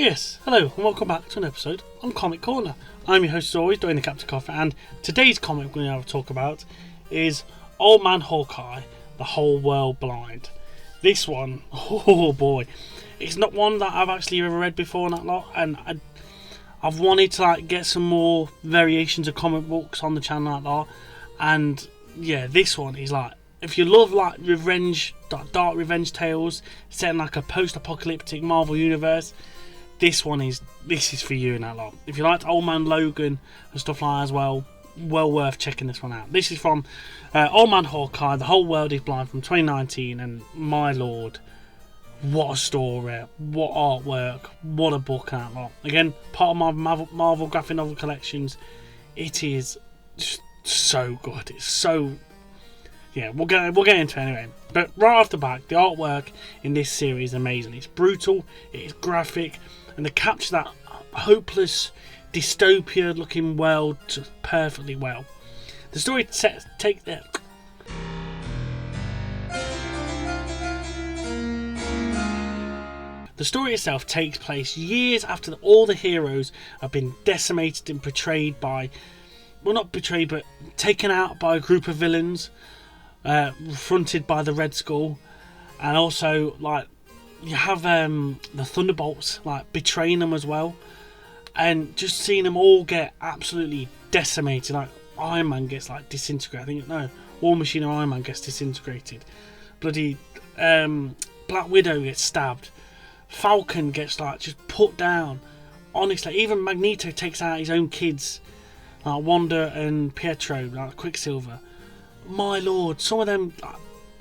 Yes, hello and welcome back to an episode on Comic Corner. I'm your host as always, Dwayne the Captain Coffee, and today's comic we're going to have a talk about is Old Man Hawkeye, The Whole World Blind. This one, oh boy, it's not one that I've actually ever read before and that lot, and I've wanted to get some more variations of comic books on the channel and that lot, and yeah, this one is if you love revenge, dark revenge tales set in a post-apocalyptic Marvel universe, this is for you and that lot. If you liked Old Man Logan and stuff like that as well worth checking this one out. This is from Old Man Hawkeye, The Whole World is Blind from 2019, and my lord, what a story, what artwork, what a book and that lot. Again, part of my Marvel graphic novel collections. It is just so good. It's so... yeah, we'll get into it anyway. But right off the bat, the artwork in this series is amazing. It's brutal, it's graphic, and they capture that hopeless, dystopia-looking world perfectly well. The story The story itself takes place years after all the heroes have been decimated and betrayed by... well, not betrayed, but taken out by a group of villains. Fronted by the Red Skull, and also you have the Thunderbolts betraying them as well, and just seeing them all get absolutely decimated. Iron Man gets disintegrated. War Machine or Iron Man gets disintegrated. Bloody Black Widow gets stabbed. Falcon gets just put down. Honestly, even Magneto takes out his own kids, Wanda and Pietro, Quicksilver. My lord, some of them,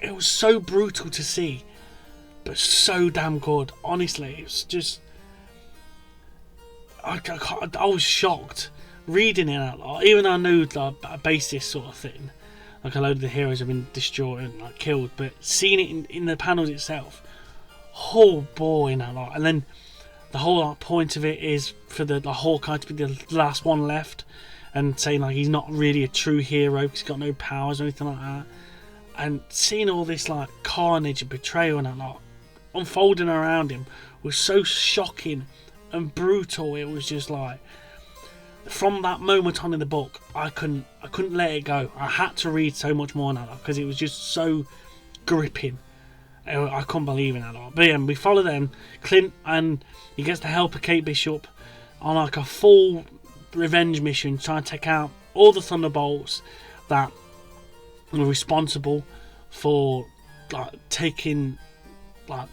it was so brutal to see, but so damn good. Honestly, it was just... I was shocked reading it out loud, even though I knew a basis sort of thing. A load of the heroes have been destroyed and killed, but seeing it in the panels itself, oh boy, and then the whole point of it is for the Hawkeye to be the last one left, and saying he's not really a true hero because he's got no powers or anything like that, and seeing all this carnage and betrayal and that lot unfolding around him was so shocking and brutal. It was just from that moment on in the book, I couldn't let it go. I had to read so much more on that because it was just so gripping. I couldn't believe in that lot. But yeah, we follow them, Clint, and he gets to help Kate Bishop on a full revenge mission, trying to take out all the Thunderbolts that were responsible for taking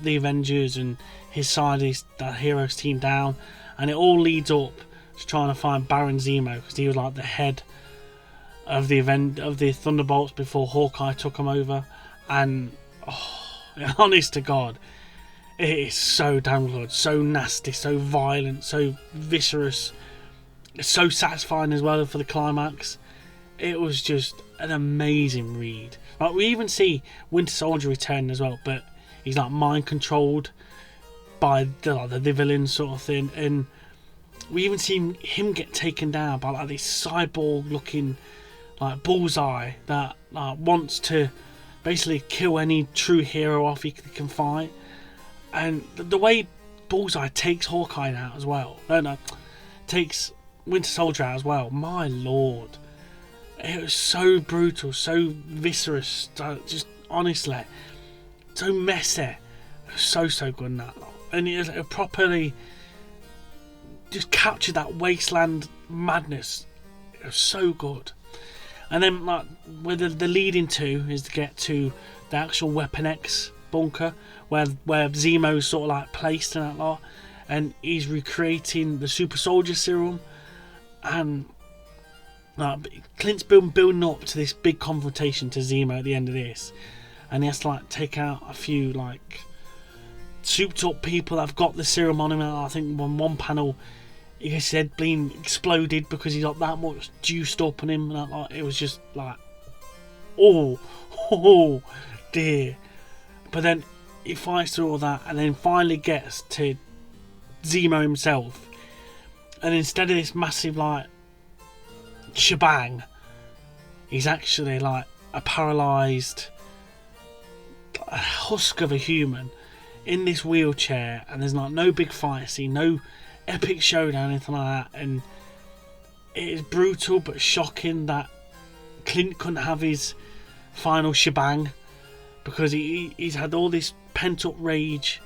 the Avengers and his side, that heroes team down, and it all leads up to trying to find Baron Zemo, because he was the head of the Thunderbolts before Hawkeye took him over. And honest to God, it is so damn good, so nasty, so violent, so viscerous. It's so satisfying as well for the climax. It was just an amazing read. We even see Winter Soldier return as well, but he's mind controlled by the villain sort of thing, and we even see him get taken down by this cyborg looking Bullseye that wants to basically kill any true hero off he can fight. And the way Bullseye takes Hawkeye out as well, takes Winter Soldier out as well, my lord, it was so brutal, so viscerous, just honestly so messy. It was so good in that lot, and it properly just captured that wasteland madness. It was so good. And then where the leading to is to get to the actual Weapon X bunker where Zemo's sort of placed in that lot, and he's recreating the super soldier serum. And Clint's building up to this big confrontation to Zemo at the end of this, and he has to take out a few souped up people that have got the serum on him. And I think on one panel his head being exploded because he's got that much juiced up on him, and it was just oh dear. But then he fights through all that, and then finally gets to Zemo himself. And instead of this massive shebang, he's actually a paralysed husk of a human. in this wheelchair, and there's like no big fight scene, no epic showdown, anything like that, and it is brutal but shocking that Clint couldn't have his final shebang because he's had all this pent up rage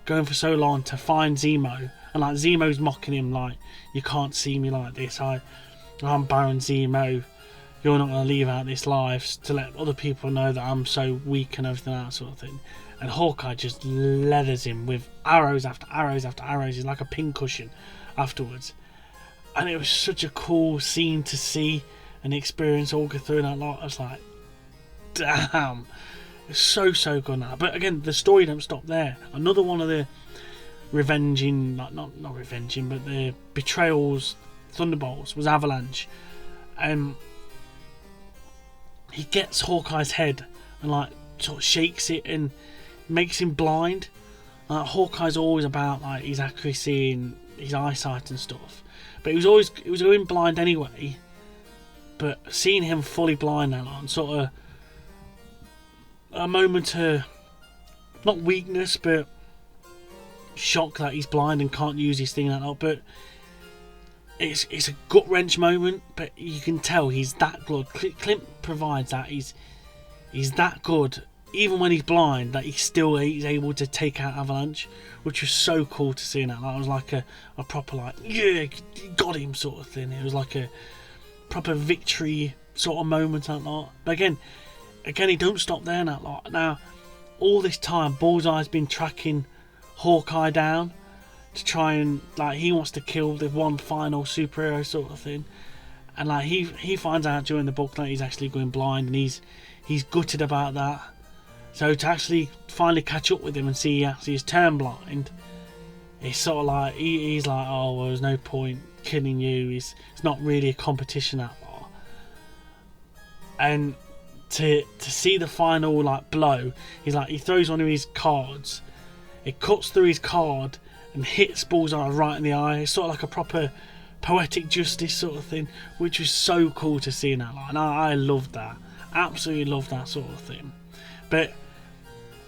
going for so long to find Zemo, and like Zemo's mocking him like, you can't see me like this, I'm Baron Zemo, you're not going to leave out this life, to let other people know that I'm so weak and everything, that sort of thing. And Hawkeye just leathers him with arrows after arrows after arrows. He's like a pincushion afterwards. And it was such a cool scene to see and experience all go through that lot. I was like, damn. It's so good now. But again, the story don't stop there. Another one of the revenging, not revenging, but the betrayals, Thunderbolts, was Avalanche. He gets Hawkeye's head and like sort of shakes it and makes him blind. Hawkeye's always about like his accuracy and his eyesight and stuff, but it was going blind anyway. But seeing him fully blind now, and sort of a moment of not weakness, but shock that he's blind and can't use his thing like that. But it's a gut wrench moment, but you can tell he's that good. Clint provides that he's that good, even when he's blind, that he's able to take out Avalanche, which was so cool to see. In that was like a proper like, yeah, got him sort of thing. It was like a proper victory sort of moment that lot. But again, he don't stop there in that lot. Now, all this time, Bullseye's been tracking Hawkeye down to try and like he wants to kill the one final superhero sort of thing, and like he finds out during the book that he's actually going blind, and he's gutted about that. So to actually finally catch up with him and see he actually is turned blind, it's sort of like he's like, oh well, there's no point killing you. It's not really a competition that far. And to see the final like blow, he's like, he throws one of his cards, it cuts through his card and hits Bullseye right in the eye. It's sort of like a proper poetic justice sort of thing, which was so cool to see in that line. I loved that, absolutely loved that sort of thing. But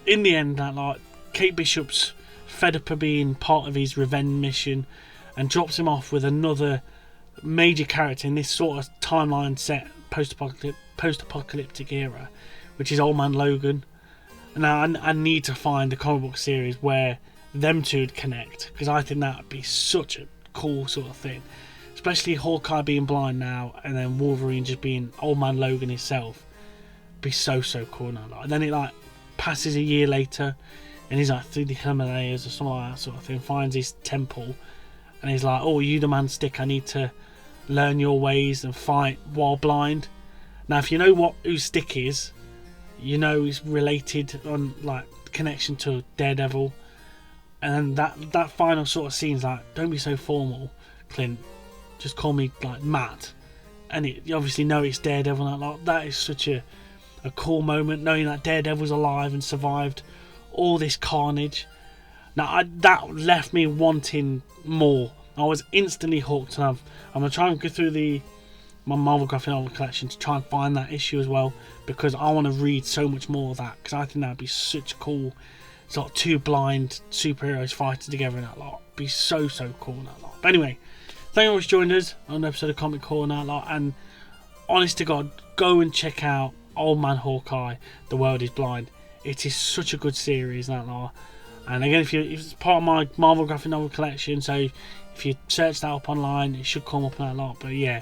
in the end, that like Kate Bishop's fed up of being part of his revenge mission and drops him off with another major character in this sort of timeline set post-apocalyptic era, which is Old Man Logan. And I need to find the comic book series where them two would connect, because I think that would be such a cool sort of thing, especially Hawkeye being blind now and then Wolverine just being Old Man Logan himself. Be so cool now. And then it like passes a year later and he's like through the Himalayas or something like that sort of thing, finds his temple, and he's like, oh, you the man Stick, I need to learn your ways and fight while blind. Now if you know who Stick is, you know he's related on like connection to Daredevil. And that final sort of scene's like, don't be so formal, Clint. Just call me like Matt. And you obviously know it's Daredevil. And that is such a cool moment, knowing that Daredevil's alive and survived all this carnage. Now that left me wanting more. I was instantly hooked, and I'm gonna try and go through my Marvel graphic novel collection to try and find that issue as well, because I want to read so much more of that, because I think that'd be such a cool. It's like two blind superheroes fighting together in that lot. Be so cool in that lot. But anyway, thank you for joining us on an episode of Comic Corner that lot. And honest to God, go and check out Old Man Hawkeye, The World Is Blind. It is such a good series that lot. And again, if it's part of my Marvel graphic novel collection, so if you search that up online, it should come up in that lot. But yeah,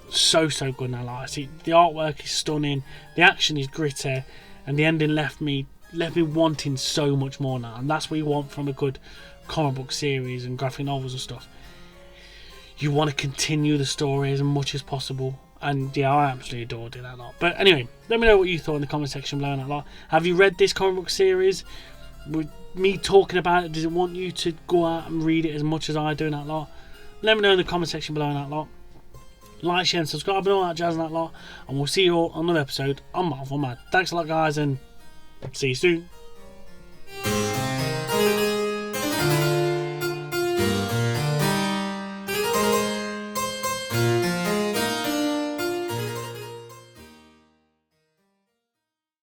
so good in that lot. See, the artwork is stunning, the action is gritty, and the ending left me wanting so much more now. And that's what you want from a good comic book series and graphic novels and stuff. You want to continue the story as much as possible. And yeah, I absolutely adored it a lot. But anyway, let me know what you thought in the comment section below. That lot. Have you read this comic book series? With me talking about it, does it want you to go out and read it as much as I do in that lot? Let me know in the comment section below in that lot. Like, share and subscribe and all that jazz in that lot. And we'll see you all on another episode on Marvel Man. Thanks a lot, guys, and see you soon.